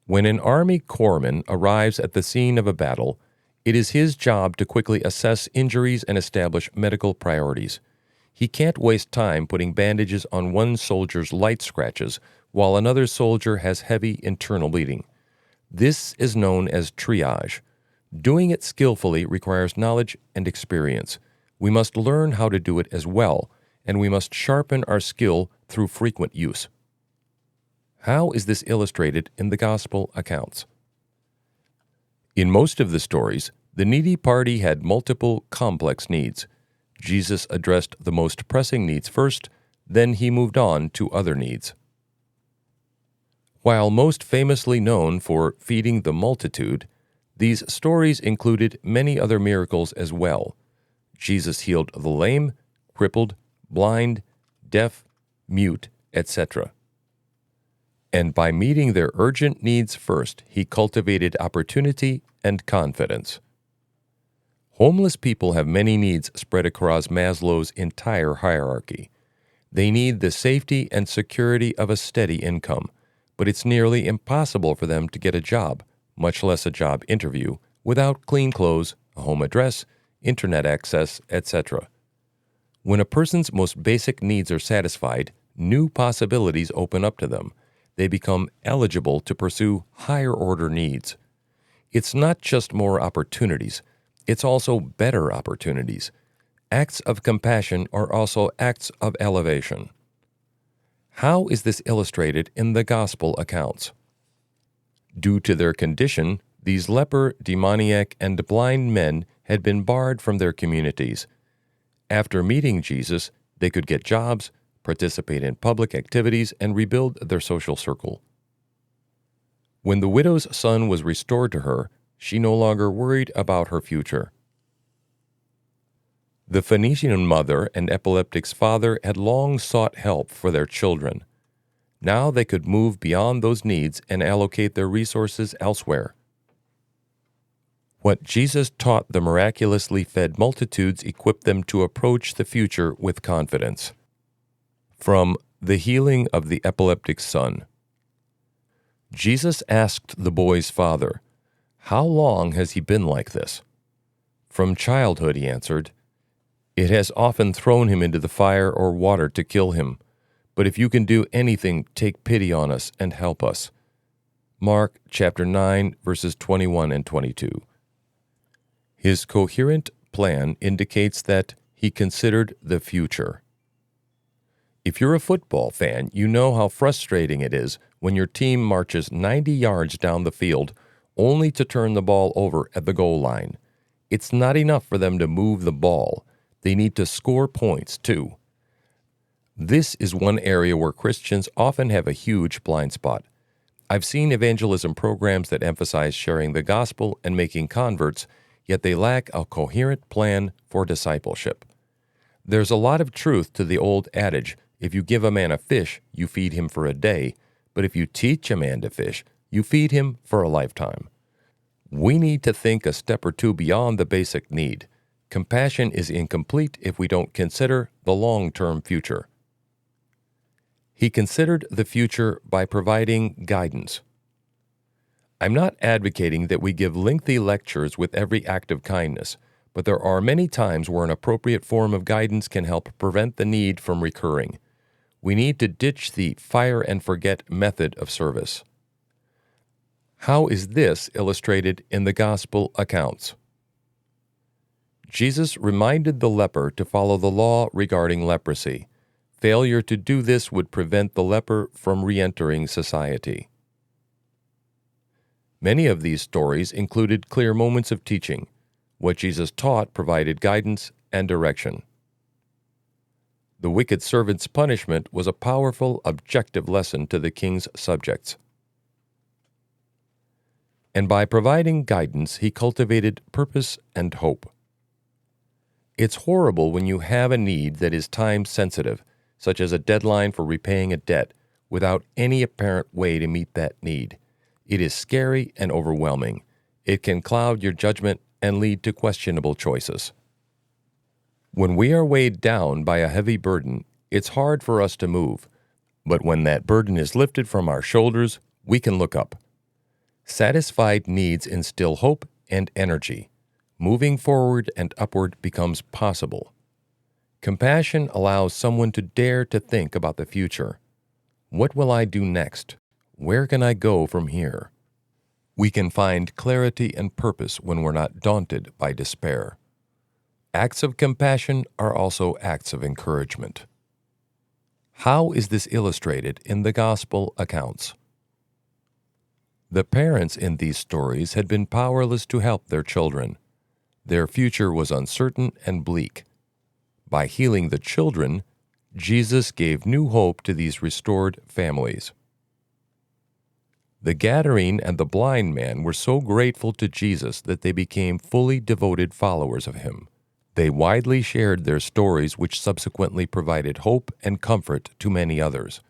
When an Army corpsman arrives at the scene of a battle, it is his job to quickly assess injuries and establish medical priorities. He can't waste time putting bandages on one soldier's light scratches while another soldier has heavy internal bleeding. This is known as triage. Doing it skillfully requires knowledge and experience. We must learn how to do it as well, and we must sharpen our skill through frequent use. How is this illustrated in the Gospel accounts? In most of the stories, the needy party had multiple complex needs. Jesus addressed the most pressing needs first, then he moved on to other needs. While most famously known for feeding the multitude, these stories included many other miracles as well. Jesus healed the lame, crippled, blind, deaf, mute, etc. And by meeting their urgent needs first, he cultivated opportunity and confidence. Homeless people have many needs spread across Maslow's entire hierarchy. They need the safety and security of a steady income, but it's nearly impossible for them to get a job, much less a job interview, without clean clothes, a home address, internet access, etc. When a person's most basic needs are satisfied, new possibilities open up to them. They become eligible to pursue higher-order needs. It's not just more opportunities, it's also better opportunities. Acts of compassion are also acts of elevation. How is this illustrated in the Gospel accounts? Due to their condition, these leper, demoniac, and blind men had been barred from their communities. After meeting Jesus, they could get jobs, participate in public activities, and rebuild their social circle. When the widow's son was restored to her, she no longer worried about her future. The Phoenician mother and epileptic's father had long sought help for their children. Now they could move beyond those needs and allocate their resources elsewhere. What Jesus taught the miraculously fed multitudes equipped them to approach the future with confidence. From The Healing of the Epileptic Son. Jesus asked the boy's father, "How long has he been like this?" "From childhood," he answered. "It has often thrown him into the fire or water to kill him. But if you can do anything, take pity on us and help us." Mark chapter 9, verses 21 and 22. His coherent plan indicates that he considered the future. If you're a football fan, you know how frustrating it is when your team marches 90 yards down the field only to turn the ball over at the goal line. It's not enough for them to move the ball. They need to score points, too. This is one area where Christians often have a huge blind spot. I've seen evangelism programs that emphasize sharing the gospel and making converts, yet they lack a coherent plan for discipleship. There's a lot of truth to the old adage, if you give a man a fish, you feed him for a day, but if you teach a man to fish, you feed him for a lifetime. We need to think a step or two beyond the basic need. Compassion is incomplete if we don't consider the long-term future. He considered the future by providing guidance. I'm not advocating that we give lengthy lectures with every act of kindness, but there are many times where an appropriate form of guidance can help prevent the need from recurring. We need to ditch the fire and forget method of service. How is this illustrated in the Gospel accounts? Jesus reminded the leper to follow the law regarding leprosy. Failure to do this would prevent the leper from re-entering society. Many of these stories included clear moments of teaching. What Jesus taught provided guidance and direction. The wicked servant's punishment was a powerful, objective lesson to the king's subjects. And by providing guidance, he cultivated purpose and hope. It's horrible when you have a need that is time-sensitive, such as a deadline for repaying a debt, without any apparent way to meet that need. It is scary and overwhelming. It can cloud your judgment and lead to questionable choices. When we are weighed down by a heavy burden, it's hard for us to move. But when that burden is lifted from our shoulders, we can look up. Satisfied needs instill hope and energy. Moving forward and upward becomes possible. Compassion allows someone to dare to think about the future. What will I do next? Where can I go from here? We can find clarity and purpose when we're not daunted by despair. Acts of compassion are also acts of encouragement. How is this illustrated in the Gospel accounts? The parents in these stories had been powerless to help their children. Their future was uncertain and bleak. By healing the children, Jesus gave new hope to these restored families. The Gadarene and the blind man were so grateful to Jesus that they became fully devoted followers of him. They widely shared their stories, which subsequently provided hope and comfort to many others.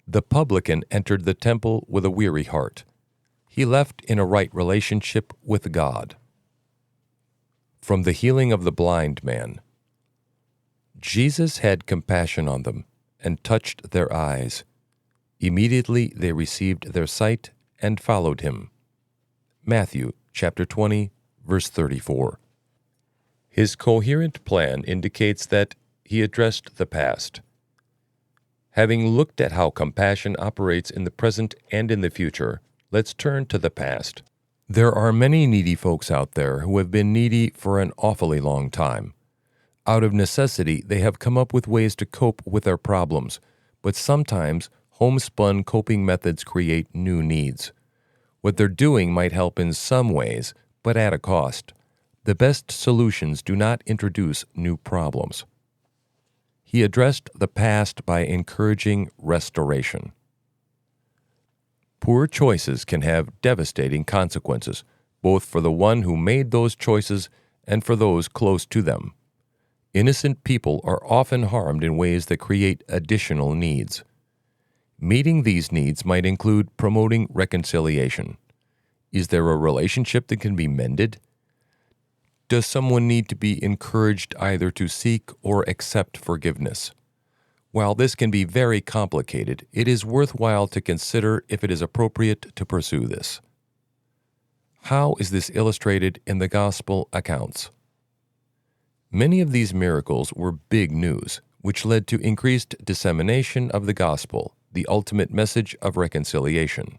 The publican entered the temple with a weary heart. He left in a right relationship with God. From the healing of the blind man. Jesus had compassion on them and touched their eyes. Immediately they received their sight and followed him. Matthew chapter 20, verse 34. His coherent plan indicates that he addressed the past. Having looked at how compassion operates in the present and in the future, let's turn to the past. There are many needy folks out there who have been needy for an awfully long time. Out of necessity, they have come up with ways to cope with their problems, but sometimes homespun coping methods create new needs. What they're doing might help in some ways, but at a cost. The best solutions do not introduce new problems. He addressed the past by encouraging restoration. Poor choices can have devastating consequences, both for the one who made those choices and for those close to them. Innocent people are often harmed in ways that create additional needs. Meeting these needs might include promoting reconciliation. Is there a relationship that can be mended? Does someone need to be encouraged either to seek or accept forgiveness? While this can be very complicated, it is worthwhile to consider if it is appropriate to pursue this. How is this illustrated in the Gospel accounts? Many of these miracles were big news, which led to increased dissemination of the Gospel, the ultimate message of reconciliation.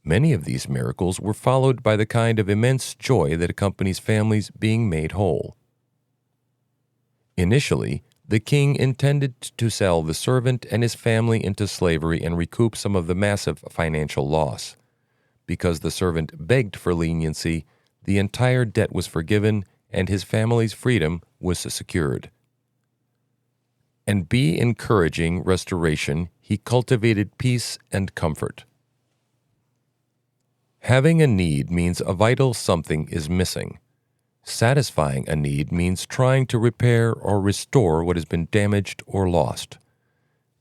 Many of these miracles were followed by the kind of immense joy that accompanies families being made whole. Initially, the king intended to sell the servant and his family into slavery and recoup some of the massive financial loss. Because the servant begged for leniency, the entire debt was forgiven and his family's freedom was secured. And by encouraging restoration, he cultivated peace and comfort. Having a need means a vital something is missing. Satisfying a need means trying to repair or restore what has been damaged or lost.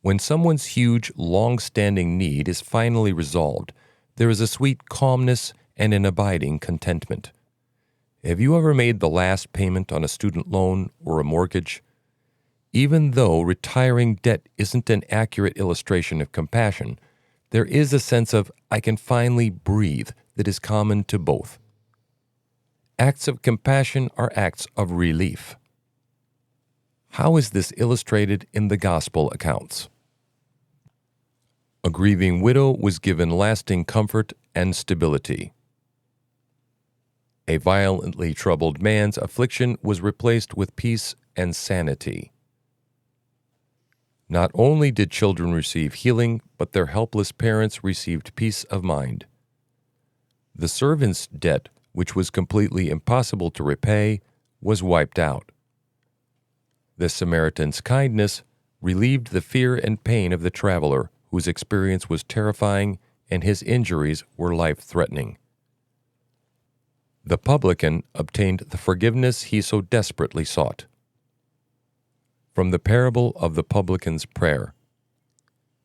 When someone's huge, long-standing need is finally resolved, there is a sweet calmness and an abiding contentment. Have you ever made the last payment on a student loan or a mortgage? Even though retiring debt isn't an accurate illustration of compassion, there is a sense of, I can finally breathe, that is common to both. Acts of compassion are acts of relief. How is this illustrated in the Gospel accounts? A grieving widow was given lasting comfort and stability. A violently troubled man's affliction was replaced with peace and sanity. Not only did children receive healing, but their helpless parents received peace of mind. The servant's debt, which was completely impossible to repay, was wiped out. The Samaritan's kindness relieved the fear and pain of the traveler, whose experience was terrifying and his injuries were life-threatening. The publican obtained the forgiveness he so desperately sought. From the parable of the publican's prayer.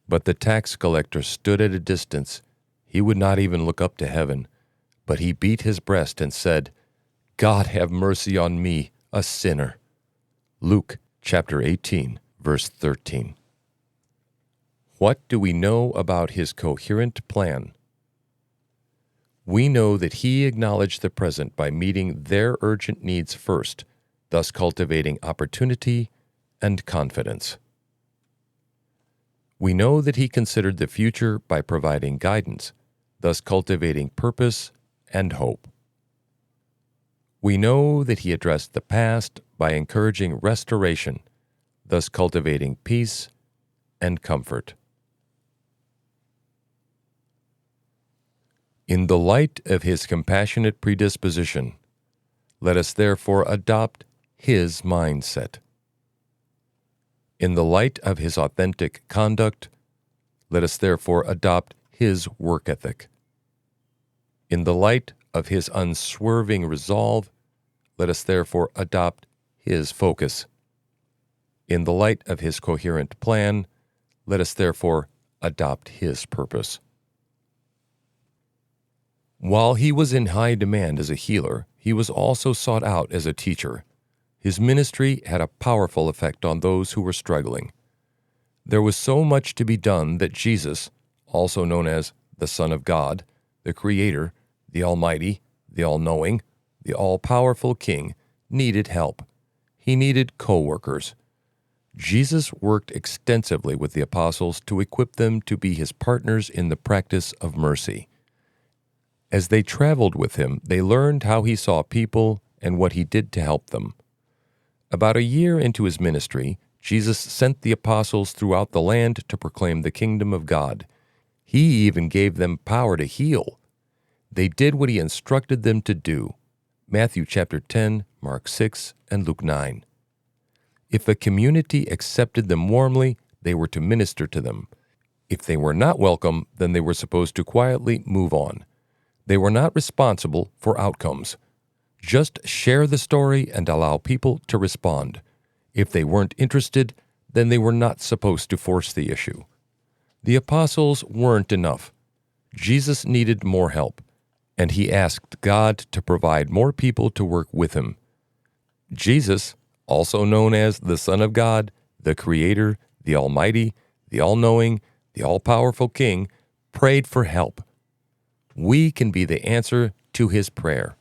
But the tax collector stood at a distance. He would not even look up to heaven, but he beat his breast and said, God have mercy on me, a sinner. Luke chapter 18, verse 13. What do we know about his coherent plan? We know that he acknowledged the present by meeting their urgent needs first, thus cultivating opportunity and confidence. We know that he considered the future by providing guidance, thus cultivating purpose and hope. We know that he addressed the past by encouraging restoration, thus cultivating peace and comfort. In the light of his compassionate predisposition, let us therefore adopt his mindset. In the light of his authentic conduct, let us therefore adopt his work ethic. In the light of his unswerving resolve, let us therefore adopt his focus. In the light of his coherent plan, let us therefore adopt his purpose. While he was in high demand as a healer, he was also sought out as a teacher. His ministry had a powerful effect on those who were struggling. There was so much to be done that Jesus, also known as the Son of God, the Creator, the Almighty, the All-Knowing, the all-powerful King, needed help. He needed co-workers. Jesus worked extensively with the apostles to equip them to be his partners in the practice of mercy. As they traveled with him, they learned how he saw people and what he did to help them. About a year into his ministry, Jesus sent the apostles throughout the land to proclaim the kingdom of God. He even gave them power to heal. They did what he instructed them to do. Matthew chapter 10, Mark 6, and Luke 9. If a community accepted them warmly, they were to minister to them. If they were not welcome, then they were supposed to quietly move on. They were not responsible for outcomes. Just share the story and allow people to respond. If they weren't interested, then they were not supposed to force the issue. The apostles weren't enough. Jesus needed more help, and he asked God to provide more people to work with him. Jesus, also known as the Son of God, the Creator, the Almighty, the All-Knowing, the All-Powerful King, prayed for help. We can be the answer to his prayer.